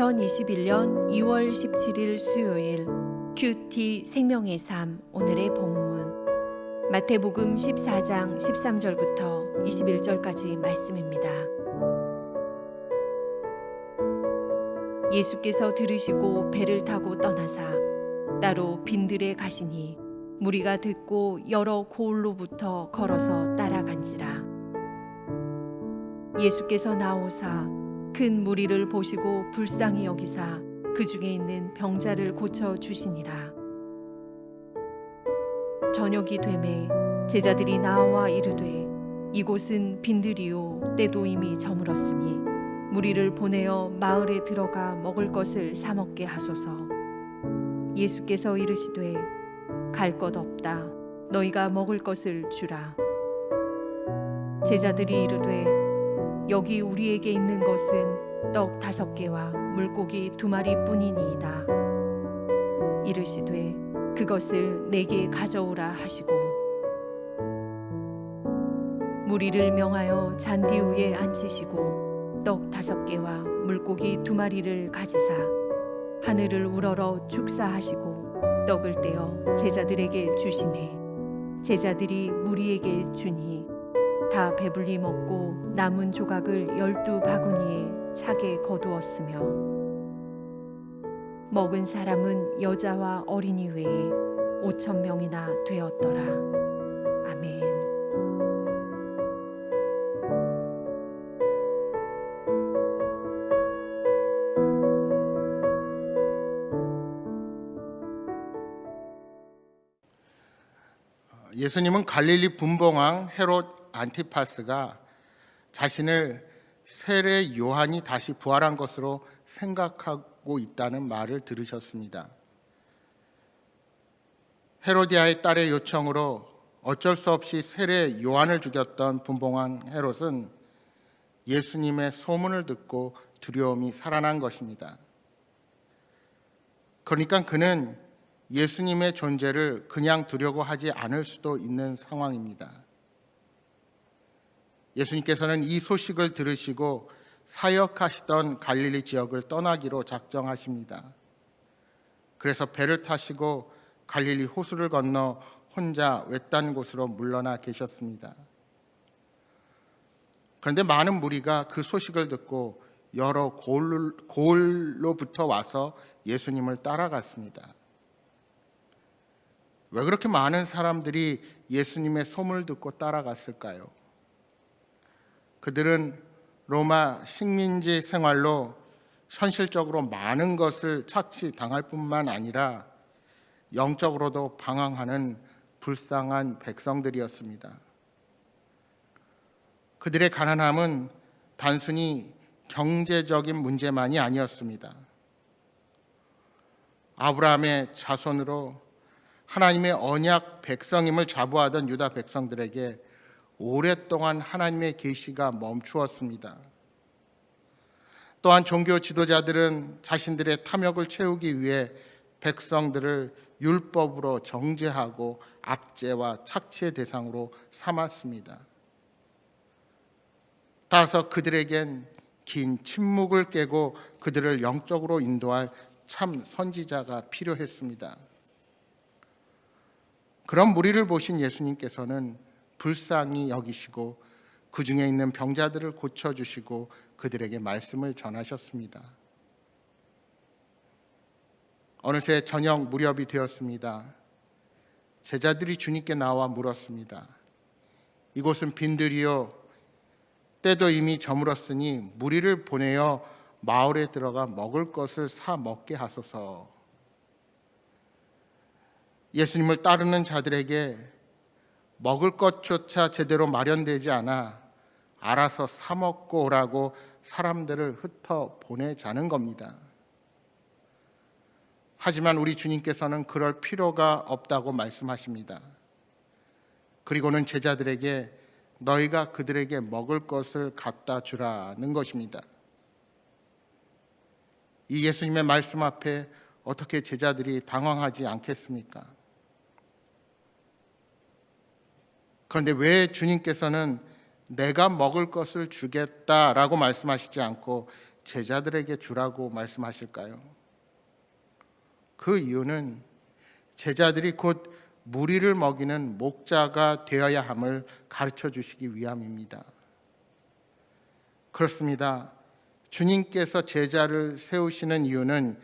2021년 2월 17일 수요일 큐티 생명의 삶 오늘의 본문 마태복음 14장 13절부터 21절까지 말씀입니다. 예수께서 들으시고 배를 타고 떠나사 따로 빈들에 가시니 무리가 듣고 여러 고을로부터 걸어서 따라간지라. 예수께서 나오사 큰 무리를 보시고 불쌍히 여기사 그 중에 있는 병자를 고쳐 주시니라. 저녁이 되매 제자들이 나와 이르되 이곳은 빈들이요 때도 이미 저물었으니 무리를 보내어 마을에 들어가 먹을 것을 사 먹게 하소서. 예수께서 이르시되 갈 것 없다. 너희가 먹을 것을 주라. 제자들이 이르되 여기 우리에게 있는 것은 떡 5개와 물고기 2마리 뿐이니이다. 이르시되 그것을 내게 가져오라 하시고 무리를 명하여 잔디 위에 앉히시고 떡 5개와 물고기 2마리를 가지사 하늘을 우러러 축사하시고 떡을 떼어 제자들에게 주시매 제자들이 무리에게 주니 다 배불리 먹고 남은 조각을 12바구니에 차게 거두었으며 먹은 사람은 여자와 어린이 외에 5,000명이나 되었더라. 아멘. 예수님은 갈릴리 분봉왕 헤롯 안티파스가 자신을 세례 요한이 다시 부활한 것으로 생각하고 있다는 말을 들으셨습니다. 헤로디아의 딸의 요청으로 어쩔 수 없이 세례 요한을 죽였던 분봉왕 헤롯은 예수님의 소문을 듣고 두려움이 살아난 것입니다. 그러니까 그는 예수님의 존재를 그냥 두려고 하지 않을 수도 있는 상황입니다. 예수님께서는 이 소식을 들으시고 사역하시던 갈릴리 지역을 떠나기로 작정하십니다. 그래서 배를 타시고 갈릴리 호수를 건너 혼자 외딴 곳으로 물러나 계셨습니다. 그런데 많은 무리가 그 소식을 듣고 여러 고을로부터 와서 예수님을 따라갔습니다. 왜 그렇게 많은 사람들이 예수님의 소문을 듣고 따라갔을까요? 그들은 로마 식민지 생활로 현실적으로 많은 것을 착취당할 뿐만 아니라 영적으로도 방황하는 불쌍한 백성들이었습니다. 그들의 가난함은 단순히 경제적인 문제만이 아니었습니다. 아브라함의 자손으로 하나님의 언약 백성임을 자부하던 유다 백성들에게 오랫동안 하나님의 계시가 멈추었습니다. 또한 종교 지도자들은 자신들의 탐욕을 채우기 위해 백성들을 율법으로 정죄하고 압제와 착취의 대상으로 삼았습니다. 따라서 그들에겐 긴 침묵을 깨고 그들을 영적으로 인도할 참 선지자가 필요했습니다. 그런 무리를 보신 예수님께서는 불쌍히 여기시고 그 중에 있는 병자들을 고쳐주시고 그들에게 말씀을 전하셨습니다. 어느새 저녁 무렵이 되었습니다. 제자들이 주님께 나와 물었습니다. 이곳은 빈들이요 때도 이미 저물었으니 무리를 보내어 마을에 들어가 먹을 것을 사 먹게 하소서. 예수님을 따르는 자들에게 먹을 것조차 제대로 마련되지 않아 알아서 사 먹고 오라고 사람들을 흩어 보내자는 겁니다. 하지만 우리 주님께서는 그럴 필요가 없다고 말씀하십니다. 그리고는 제자들에게 너희가 그들에게 먹을 것을 갖다 주라는 것입니다. 이 예수님의 말씀 앞에 어떻게 제자들이 당황하지 않겠습니까? 그런데 왜 주님께서는 내가 먹을 것을 주겠다라고 말씀하시지 않고 제자들에게 주라고 말씀하실까요? 그 이유는 제자들이 곧 무리를 먹이는 목자가 되어야 함을 가르쳐 주시기 위함입니다. 그렇습니다. 주님께서 제자를 세우시는 이유는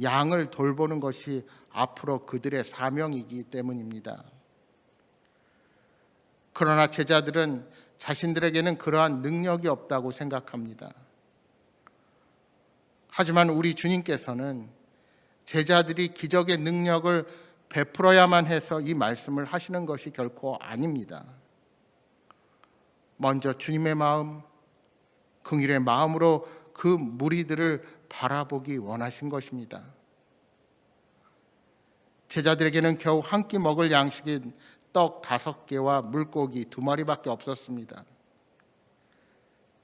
양을 돌보는 것이 앞으로 그들의 사명이기 때문입니다. 그러나 제자들은 자신들에게는 그러한 능력이 없다고 생각합니다. 하지만 우리 주님께서는 제자들이 기적의 능력을 베풀어야만 해서 이 말씀을 하시는 것이 결코 아닙니다. 먼저 주님의 마음, 긍휼의 마음으로 그 무리들을 바라보기 원하신 것입니다. 제자들에게는 겨우 한 끼 먹을 양식인 떡 5개와 물고기 2마리밖에 없었습니다.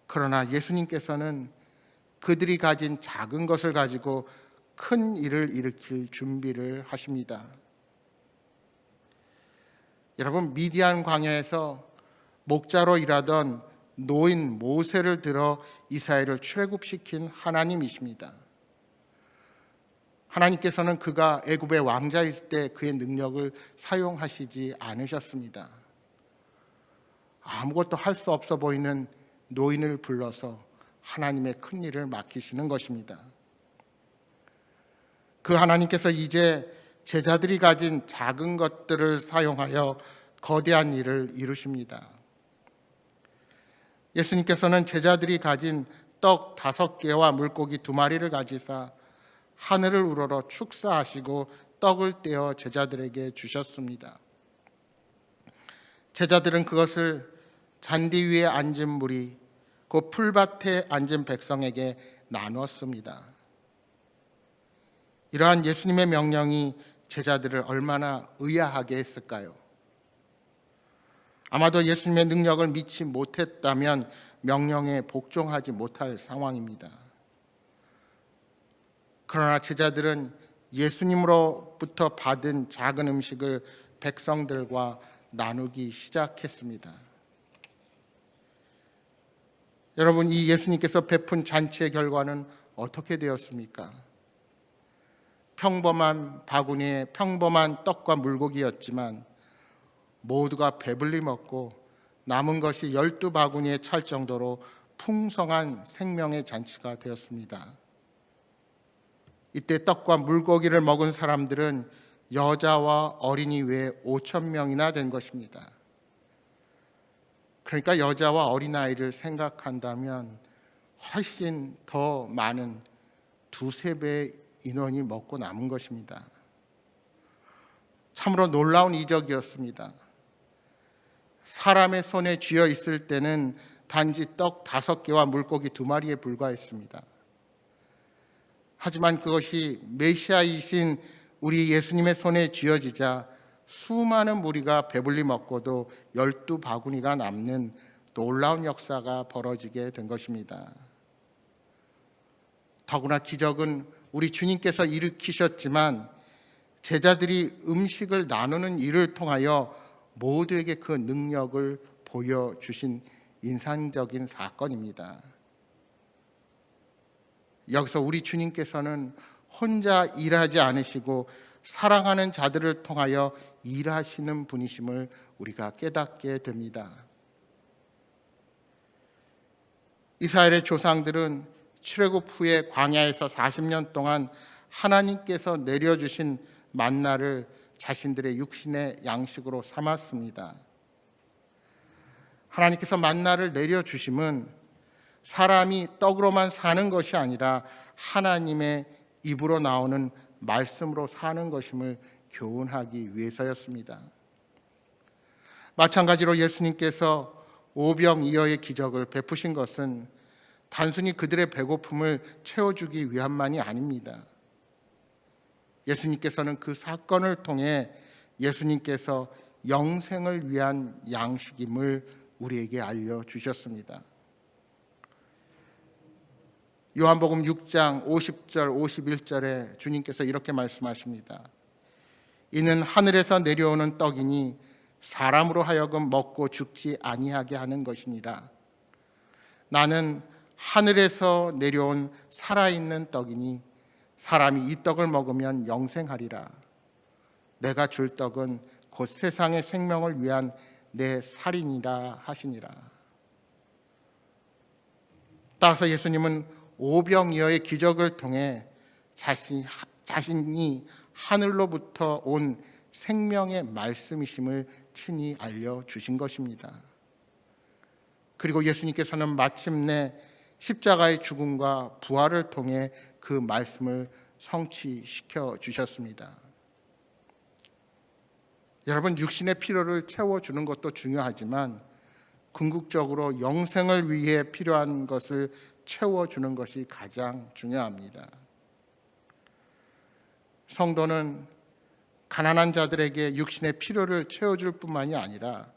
그러나 예수님께서는 그들이 가진 작은 것을 가지고 큰 일을 일으킬 준비를 하십니다. 여러분, 미디안 광야에서 목자로 일하던 노인 모세를 들어 이스라엘을 출애굽시킨 하나님이십니다. 하나님께서는 그가 애굽의 왕자일 때 그의 능력을 사용하시지 않으셨습니다. 아무것도 할 수 없어 보이는 노인을 불러서 하나님의 큰 일을 맡기시는 것입니다. 그 하나님께서 이제 제자들이 가진 작은 것들을 사용하여 거대한 일을 이루십니다. 예수님께서는 제자들이 가진 떡 5개와 물고기 2마리를 가지사 하늘을 우러러 축사하시고 떡을 떼어 제자들에게 주셨습니다. 제자들은 그것을 잔디 위에 앉은 무리, 그 풀밭에 앉은 백성에게 나누었습니다. 이러한 예수님의 명령이 제자들을 얼마나 의아하게 했을까요? 아마도 예수님의 능력을 믿지 못했다면 명령에 복종하지 못할 상황입니다. 그러나 제자들은 예수님으로부터 받은 작은 음식을 백성들과 나누기 시작했습니다. 여러분, 이 예수님께서 베푼 잔치의 결과는 어떻게 되었습니까? 평범한 바구니에 평범한 떡과 물고기였지만 모두가 배불리 먹고 남은 것이 12바구니에 찰 정도로 풍성한 생명의 잔치가 되었습니다. 이때 떡과 물고기를 먹은 사람들은 여자와 어린이 외에 5,000명이나 된 것입니다. 그러니까 여자와 어린아이를 생각한다면 훨씬 더 많은 2-3배의 인원이 먹고 남은 것입니다. 참으로 놀라운 이적이었습니다. 사람의 손에 쥐어 있을 때는 단지 떡 5개와 물고기 2마리에 불과했습니다. 하지만 그것이 메시아이신 우리 예수님의 손에 쥐어지자 수많은 무리가 배불리 먹고도 12바구니가 남는 놀라운 역사가 벌어지게 된 것입니다. 더구나 기적은 우리 주님께서 일으키셨지만 제자들이 음식을 나누는 일을 통하여 모두에게 그 능력을 보여주신 인상적인 사건입니다. 여기서 우리 주님께서는 혼자 일하지 않으시고 사랑하는 자들을 통하여 일하시는 분이심을 우리가 깨닫게 됩니다. 이스라엘의 조상들은 출애굽 후에 광야에서 40년 동안 하나님께서 내려주신 만나를 자신들의 육신의 양식으로 삼았습니다. 하나님께서 만나를 내려주심은 사람이 떡으로만 사는 것이 아니라 하나님의 입으로 나오는 말씀으로 사는 것임을 교훈하기 위해서였습니다. 마찬가지로 예수님께서 오병이어의 기적을 베푸신 것은 단순히 그들의 배고픔을 채워주기 위함만이 아닙니다. 예수님께서는 그 사건을 통해 예수님께서 영생을 위한 양식임을 우리에게 알려주셨습니다. 요한복음 6장 50절 51절에 주님께서 이렇게 말씀하십니다. 이는 하늘에서 내려오는 떡이니 사람으로 하여금 먹고 죽지 아니하게 하는 것이니라. 나는 하늘에서 내려온 살아있는 떡이니 사람이 이 떡을 먹으면 영생하리라. 내가 줄 떡은 곧 세상의 생명을 위한 내 살이니라 하시니라. 따라서 예수님은 오병이어의 기적을 통해 자신이 하늘로부터 온 생명의 말씀이심을 친히 알려주신 것입니다. 그리고 예수님께서는 마침내 십자가의 죽음과 부활을 통해 그 말씀을 성취시켜 주셨습니다. 여러분, 육신의 필요를 채워주는 것도 중요하지만 궁극적으로 영생을 위해 필요한 것을 채워주는 것이 가장 중요합니다. 성도는 가난한 자들에게 육신의 필요를 채워줄 뿐만이 아니라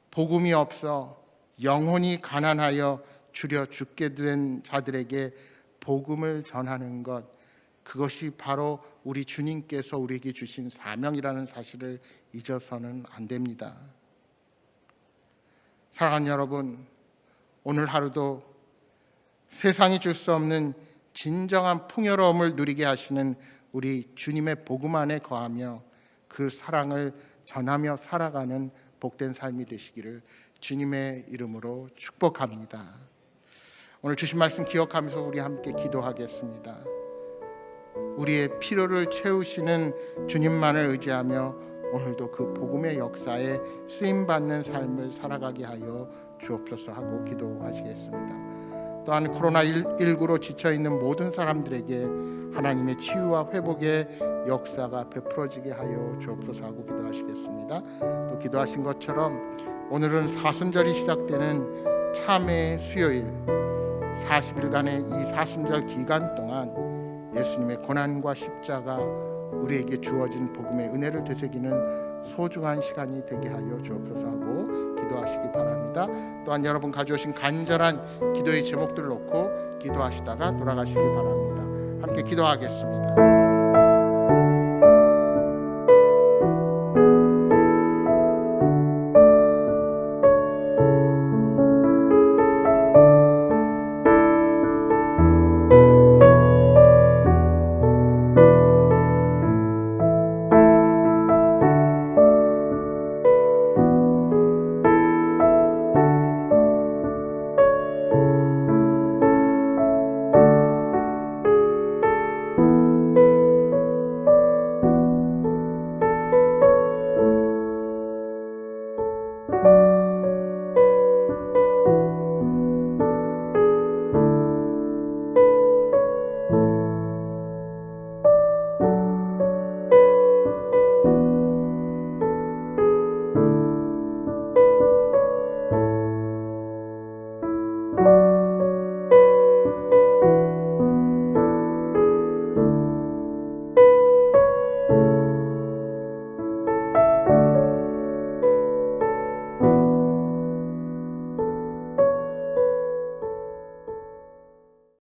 복음이 없어 영혼이 가난하여 주려 죽게 된 자들에게 복음을 전하는 것, 그것이 바로 우리 주님께서 우리에게 주신 사명이라는 사실을 잊어서는 안 됩니다. 사랑하는 여러분, 오늘 하루도 세상이 줄 수 없는 진정한 풍요로움을 누리게 하시는 우리 주님의 복음 안에 거하며 그 사랑을 전하며 살아가는 복된 삶이 되시기를 주님의 이름으로 축복합니다. 오늘 주신 말씀 기억하면서 우리 함께 기도하겠습니다. 우리의 필요를 채우시는 주님만을 의지하며 오늘도 그 복음의 역사에 쓰임받는 삶을 살아가게 하여 주옵소서 하고 기도하시겠습니다. 또한 코로나19로 지쳐있는 모든 사람들에게 하나님의 치유와 회복의 역사가 베풀어지게 하여 주옵소서 하고 기도하시겠습니다. 또 기도하신 것처럼 오늘은 사순절이 시작되는 참회의 수요일, 40일간의 이 사순절 기간 동안 예수님의 고난과 십자가, 우리에게 주어진 복음의 은혜를 되새기는 소중한 시간이 되게 하여 주옵소서 하고 기도하시기 바랍니다. 또한 여러분 가져오신 간절한 기도의 제목들을 놓고 기도하시다가 돌아가시기 바랍니다. 함께 기도하겠습니다.